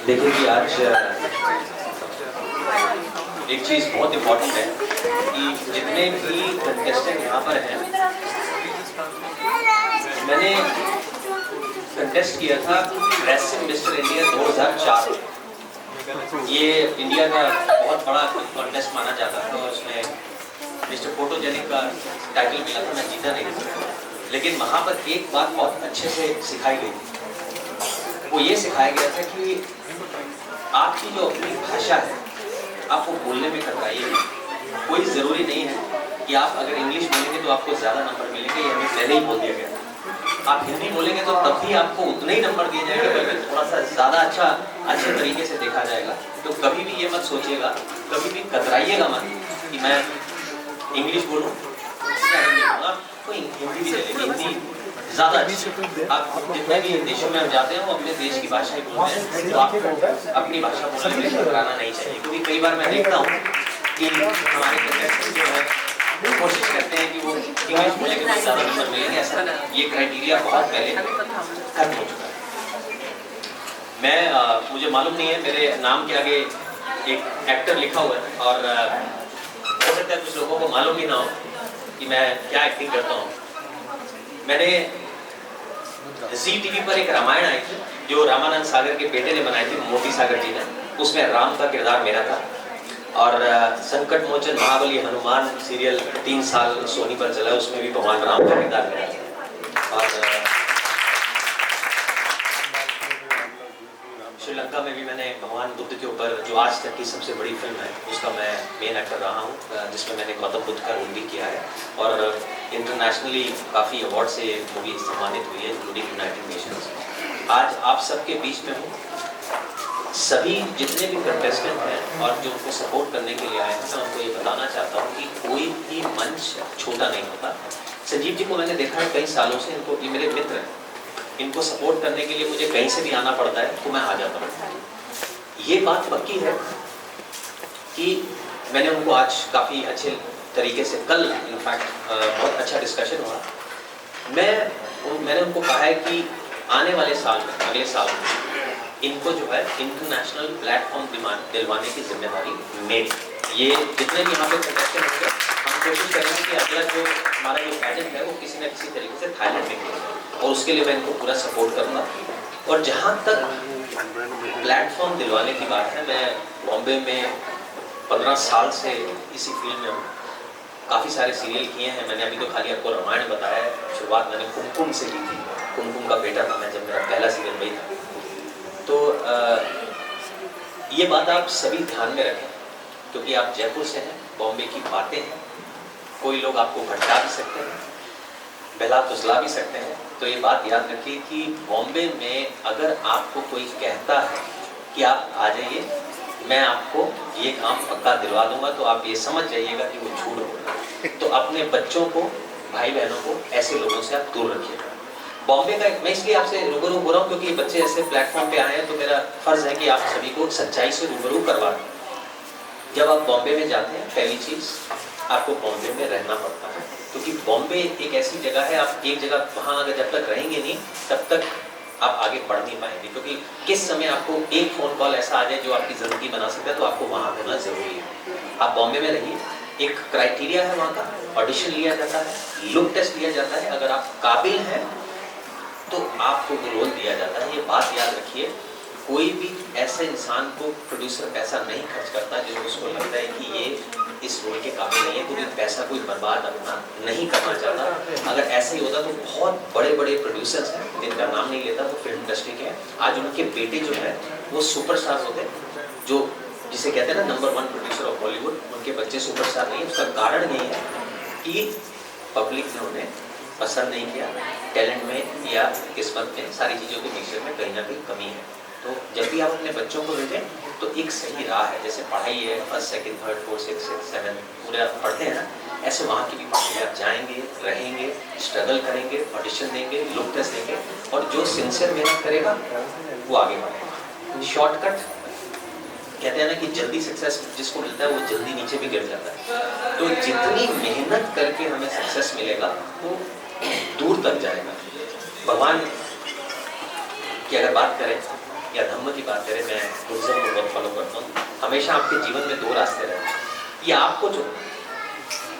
देखिए कि आज एक चीज़ बहुत इम्पोर्टेंट है कि जितने भी कंटेस्टेंट यहाँ पर हैं, मैंने कंटेस्ट किया था रेसलिंग मिस्टर इंडिया 2004। ये इंडिया का बहुत बड़ा कॉन्टेस्ट माना जाता था और उसमें मिस्टर फोटोजेनिक का टाइटल मिला था। मैं जीता नहीं था, लेकिन वहाँ पर एक बात बहुत अच्छे से सिखाई गई। वो ये सिखाया गया था कि आपकी जो अपनी भाषा है आपको बोलने में कतराइए। कोई ज़रूरी नहीं है कि आप अगर इंग्लिश बोलेंगे तो आपको ज़्यादा नंबर मिलेंगे। ये हमें पहले ही बोल दिया गया था। आप हिंदी बोलेंगे तो तब भी आपको उतने ही नंबर दिए जाएंगे, बल्कि थोड़ा सा ज़्यादा अच्छे तरीके से देखा जाएगा। तो कभी भी ये मत सोचिएगा, कभी भी कतराइएगा मत कि मैं इंग्लिश बोलूँ या हिंदी बोलूँ। आपको हिंदी भी चलेगी, हिंदी ज़्यादा अच्छी। आप जितने भी देशों में आप जाते हैं वो अपने देश की भाषा ही बोलते हैं, तो आपको अपनी भाषा बोलने में घबराना नहीं चाहिए। क्योंकि कई बार मैं देखता हूँ कि हमारे कंटेस्टेंट जो है कोशिश करते हैं कि वो इंग्लिश बोलेंगे तो ज़्यादा नंबर मिलेंगे। ऐसा ये क्राइटेरिया बहुत पहले खत्म हो चुका है। मुझे मालूम नहीं है, मेरे नाम के आगे एक एक्टर लिखा हुआ है और हो सकता है कुछ लोगों को मालूम भी ना हो कि मैं क्या एक्टिंग करता हूँ। मैंने जी टीवी पर एक रामायण आई थी जो रामानंद सागर के बेटे ने बनाई थी, मोती सागर जी ने। उसमें राम का किरदार मेरा था। और संकट मोचन महाबली हनुमान सीरियल 3 साल सोनी पर चला, उसमें भी भगवान राम का किरदार मेरा था। और श्रीलंका में भी मैंने भगवान बुद्ध के ऊपर, जो आज तक की सबसे बड़ी फिल्म है, उसका मैं मेन एक्टर रहा हूँ, जिसमें मैंने गौतम बुद्ध का रोल भी किया है। और इंटरनेशनली काफ़ी अवार्ड से मूवी सम्मानित हुई है, इंक्लूडिंग यूनाइटेड नेशंस। आज आप सबके बीच में हूँ। सभी जितने भी कंटेस्टेंट हैं और जो उनको सपोर्ट करने के लिए आए हैं, मैं उनको ये बताना चाहता हूँ कि कोई भी मंच छोटा नहीं होता। संजीव जी को मैंने देखा है कई सालों से, इनको, ये मेरे मित्र हैं, इनको सपोर्ट करने के लिए मुझे कहीं से भी आना पड़ता है तो मैं आ जाता हूँ। ये बात पक्की है कि मैंने उनको आज काफ़ी अच्छे तरीके से, कल इनफैक्ट बहुत अच्छा डिस्कशन हुआ। मैंने उनको कहा है कि आने वाले साल में, अगले साल में इनको जो है इंटरनेशनल प्लेटफॉर्म दिलवाने की जिम्मेदारी मेरी। ये जितने भी यहाँ पे कंटेस्टेंट होंगे, हम कोशिश करेंगे कि अगला जो हमारा ये पैजेंट है वो किसी न किसी तरीके से थाईलैंड में हो, और उसके लिए मैं इनको पूरा सपोर्ट करूँगा। और जहाँ तक प्लेटफॉर्म दिलवाने की बात है, मैं बॉम्बे में 15 साल से इसी फील्ड में हूँ। काफ़ी सारे सीरियल किए हैं मैंने। अभी तो खाली आपको रामायण बताया है। शुरुआत मैंने कुमकुम से की थी। कुमकुम का बेटा था मैं जब मेरा पहला सीरियल वही था। तो ये बात आप सभी ध्यान में रखें, क्योंकि आप जयपुर से हैं, बॉम्बे की बातें हैं। कोई लोग आपको भटका भी सकते हैं, बहला फुसला भी सकते हैं। तो ये बात याद रखिए कि बॉम्बे में अगर आपको कोई कहता है कि आप आ जाइए, मैं आपको ये काम पक्का दिलवा दूंगा, तो आप ये समझ जाइएगा कि वो झूठ होगा। तो अपने बच्चों को, भाई बहनों को ऐसे लोगों से आप दूर रखिएगा। बॉम्बे का मैं इसलिए आपसे रूबरू हो रहा हूँ क्योंकि बच्चे ऐसे प्लेटफॉर्म पे आए हैं, तो मेरा फर्ज है कि आप सभी को सच्चाई से रूबरू करवा दें। जब आप बॉम्बे में जाते हैं, पहली चीज़ आपको बॉम्बे में रहना पड़ता है, क्योंकि बॉम्बे एक ऐसी जगह है, आप एक जगह वहाँ अगर जब तक रहेंगे नहीं तब तक आप आगे बढ़ नहीं पाएंगे। क्योंकि किस समय आपको एक फ़ोन कॉल ऐसा आ जाए जो आपकी ज़िंदगी बना सकता है, तो आपको वहाँ होना ज़रूरी है। आप बॉम्बे में रहिए। एक क्राइटेरिया है वहाँ का, ऑडिशन लिया जाता है, लुक टेस्ट लिया जाता है। अगर आप काबिल हैं तो आपको रोल दिया जाता है। ये बात याद रखिए। कोई भी ऐसे इंसान को प्रोड्यूसर पैसा नहीं खर्च करता जो उसको लगता है कि ये इस रोल के काबिल नहीं है, क्योंकि पैसा कोई बर्बाद अपना नहीं करना चाहता। अगर ऐसे ही होता तो बहुत बड़े बड़े प्रोड्यूसर्स हैं, जिनका नाम नहीं लेता, तो फिल्म इंडस्ट्री के हैं, आज उनके बेटे जो है वो सुपरस्टार होते, जो जिसे कहते हैं ना नंबर 1 प्रोड्यूसर ऑफ बॉलीवुड। उनके बच्चे सुपरस्टार नहीं है। उसका कारण यही है कि पब्लिक ने उन्हें पसंद नहीं किया। टैलेंट में या किस्मत में, सारी चीज़ों के मिक्सचर में कहीं ना कहीं कमी है। तो जब भी आप अपने बच्चों को भेजें तो एक सही राह है। जैसे पढ़ाई है, 1st, 2nd, 3rd, 4th, 6th, 7th पूरे आप पढ़ते हैं ना, ऐसे वहाँ की भी पढ़ाई। आप जाएंगे, रहेंगे, स्ट्रगल करेंगे, ऑडिशन देंगे, लुक टेस्ट देंगे, और जो सिंसियर मेहनत करेगा वो आगे बढ़ेगा। शॉर्टकट कहते हैं ना कि जल्दी सक्सेस जिसको मिलता है वो जल्दी नीचे भी गिर जाता है। तो जितनी मेहनत करके हमें सक्सेस मिलेगा वो दूर तक जाएगा। भगवान की अगर बात करें, या धम्म की बात करें, मैं बुद्धिज्म को बहुत फॉलो करता हूँ, हमेशा आपके जीवन में दो रास्ते रहते हैं। ये आपको जो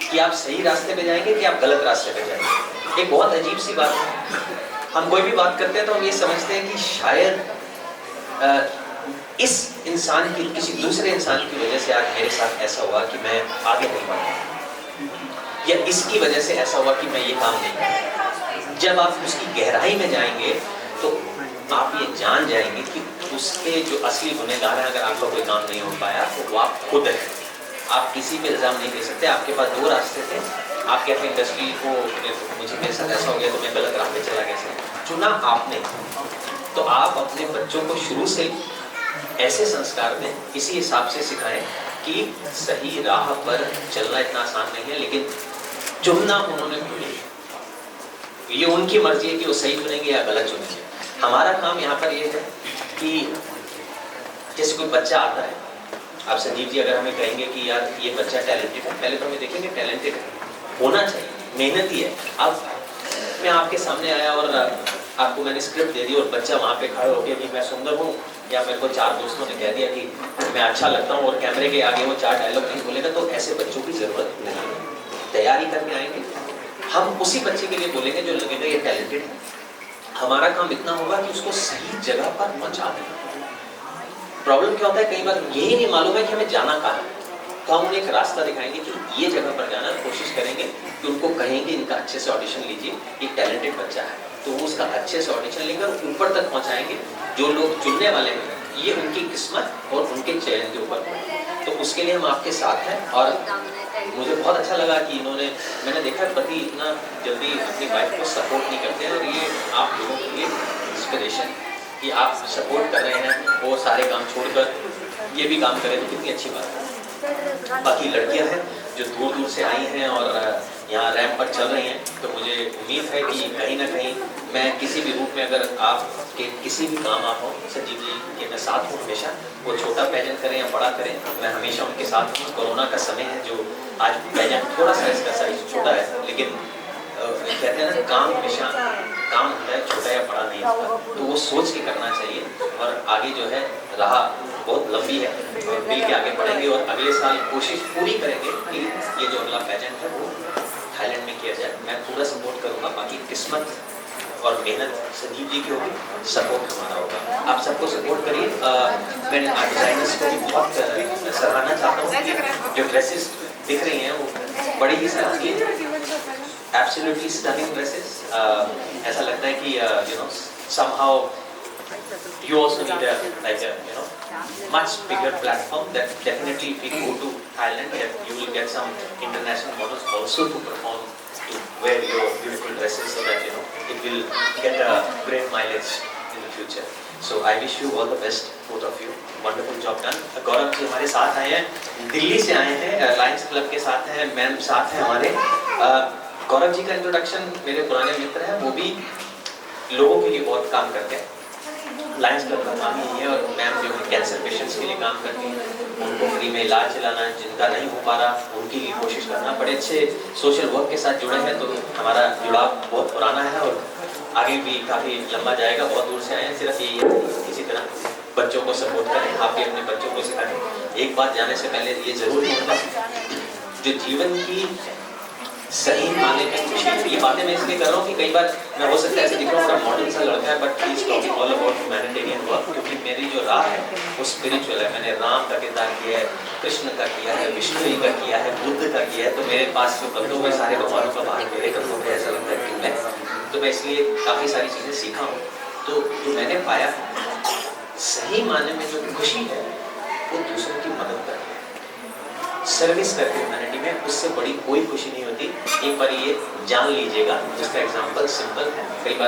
कि आप सही रास्ते पे जाएंगे कि आप गलत रास्ते पे जाएंगे। एक बहुत अजीब सी बात है, हम कोई भी बात करते हैं तो हम ये समझते हैं कि शायद इस इंसान की, किसी दूसरे इंसान की वजह से आज मेरे साथ ऐसा हुआ कि मैं आगे नहीं बढ़ा, या इसकी वजह से ऐसा हुआ कि मैं ये काम नहीं कर। जब आप उसकी गहराई में जाएंगे तो आप ये जान जाएंगे कि उसके जो असली गुनहगार हैं, अगर आपका कोई काम नहीं हो पाया तो वो आप खुद हैं। आप किसी पे इल्ज़ाम नहीं दे सकते। आपके पास दो रास्ते थे, आप कहते हैं इंडस्ट्री को मुझे मेरे साथ ऐसा हो गया तो मैं गलत राह पे चला गया, चुना आपने। तो आप अपने बच्चों को शुरू से ऐसे संस्कार दें, इसी हिसाब से सिखाएं कि सही राह पर चलना इतना आसान नहीं है, लेकिन चुनना उन्होंने चुनी। ये उनकी मर्जी है कि वो सही चुनेंगे या गलत चुनेंगे। हमारा काम यहाँ पर ये है कि जैसे कोई बच्चा आता है, आप संजीव जी अगर हमें कहेंगे कि यार ये बच्चा टैलेंटेड है, पहले तो हमें देखेंगे टैलेंटेड होना चाहिए, मेहनती है। अब मैं आपके सामने आया और आपको मैंने स्क्रिप्ट दे दी और बच्चा वहाँ पे खड़ा हो गया कि मैं सुंदर हूँ, या मेरे को चार दोस्तों ने कह दिया कि मैं अच्छा लगता हूँ और कैमरे के आगे वो चार डायलॉग नहीं बोलेगा, तो ऐसे बच्चों की ज़रूरत नहीं है। तैयारी करके आएंगे, हम उसी बच्चे के लिए बोलेंगे जो लगेगा ये टैलेंटेड है। हमारा काम इतना होगा कि उसको सही जगह पर पहुँचा दें। प्रॉब्लम क्या होता है, कई बार यही नहीं मालूम है कि हमें जाना कहाँ है, तो हम उन्हें एक रास्ता दिखाएंगे कि ये जगह पर जाना, कोशिश करेंगे कि उनको कहेंगे इनका अच्छे से ऑडिशन लीजिए, ये टैलेंटेड बच्चा है, तो वो उसका अच्छे से ऑडिशन लेकर ऊपर तक पहुंचाएंगे। जो लोग चुनने वाले हैं ये उनकी किस्मत और उनके चयन के ऊपर है, तो उसके लिए हम आपके साथ हैं। और मुझे बहुत अच्छा लगा कि इन्होंने, मैंने देखा पति इतना जल्दी अपनी वाइफ को सपोर्ट नहीं करते हैं, और ये आप लोगों के लिए इंस्पिरेशन कि आप सपोर्ट कर रहे हैं, वो सारे काम छोड़कर ये भी काम करें, तो कितनी अच्छी बात है। बाकी लड़कियां हैं जो दूर दूर से आई हैं और यहाँ रैंप पर चल रही हैं, तो मुझे उम्मीद है कि कहीं ना कहीं मैं किसी भी रूप में, अगर आपके किसी भी काम आप हो संजीव जी के मैं साथ हूँ हमेशा, वो छोटा पैजेंट करें या बड़ा करें, मैं हमेशा उनके साथ हूँ। कोरोना का समय है, जो आज पैजेंट थोड़ा सा इसका साइज छोटा है, लेकिन कहते हैं ना काम हमेशा काम होता है, छोटा या बड़ा नहीं होता, तो वो सोच के करना चाहिए। और आगे जो है राह बहुत लंबी है और मिल के आगे बढ़ेंगे, और अगले साल कोशिश पूरी करेंगे कि ये जो अगला पैजेंट है वो थाईलैंड में किया जाए। मैं पूरा सपोर्ट करूँगा, बाकी किस्मत और मेहनत संजीव जी की होगी, सपोर्ट हमारा होगा। आप सबको सपोर्ट करिए। मैं डिज़ाइनर्स को भी बहुत सराहना चाहता हूँ कि जो ड्रेसेस दिख रही हैं वो बड़ी ही सराहनीय, एब्सोल्युटली स्टनिंग ड्रेसेस। ऐसा लगता है कि you know somehow you also need a much bigger platform. That definitely if we go to Thailand, you will get some international models also to perform, to wear your beautiful dresses, so that it will get a great mileage in the future. So I wish you all the best, both of you. Wonderful job done. Gaurav ji हमारे साथ आए हैं, दिल्ली से आए हैं, Lions club के साथ हैं, मैम साथ हैं हमारे। गौरव जी का इंट्रोडक्शन मेरे पुराने मित्र हैं, वो भी लोगों के लिए बहुत काम करते हैं। लायंस क्लब का काम ही है, और मैम जो है कैंसर पेशेंट्स के लिए काम करती हैं, उनको फ्री में इलाज चलाना, जिनका नहीं हो पा रहा उनकी लिए कोशिश करना। बड़े अच्छे सोशल वर्क के साथ जुड़े हैं, तो हमारा जुड़ाव बहुत पुराना है और आगे भी काफ़ी लंबा जाएगा। बहुत दूर से आए हैं, सिर्फ यही है किसी तरह बच्चों को सपोर्ट करें, आप भी अपने बच्चों को सिखाएं। एक बात जाने से पहले ये ज़रूर होगा, जो जीवन की सही माने में खुशी है, ये बातें मैं इसलिए कर रहा हूँ कि कई बार मैं हो सकता है ऐसे दिख रहा हूँ बड़ा मॉडर्न सा लड़का है, but please talking all about humanitarian work, क्योंकि मेरी जो राह है वो स्पिरिचुअल है। मैंने राम का किरदार किया है, कृष्ण का किया है, विष्णु जी का किया है, बुद्ध का किया है, तो मेरे पास जो कंधों में सारे भगवानों का भाग मेरे कंधों में ऐसा लगता है कि मैं, तो मैं इसलिए काफ़ी सारी चीज़ें सीखा हूँ। तो जो मैंने पाया सही माने में जो खुशी है वो दूसरों की मदद करके, सर्विस करके ह्यूमैनिटी में, उससे बड़ी कोई खुशी नहीं होती। एक बार ये जान लीजिएगा, जिसका एग्जांपल सिंपल है। कई बार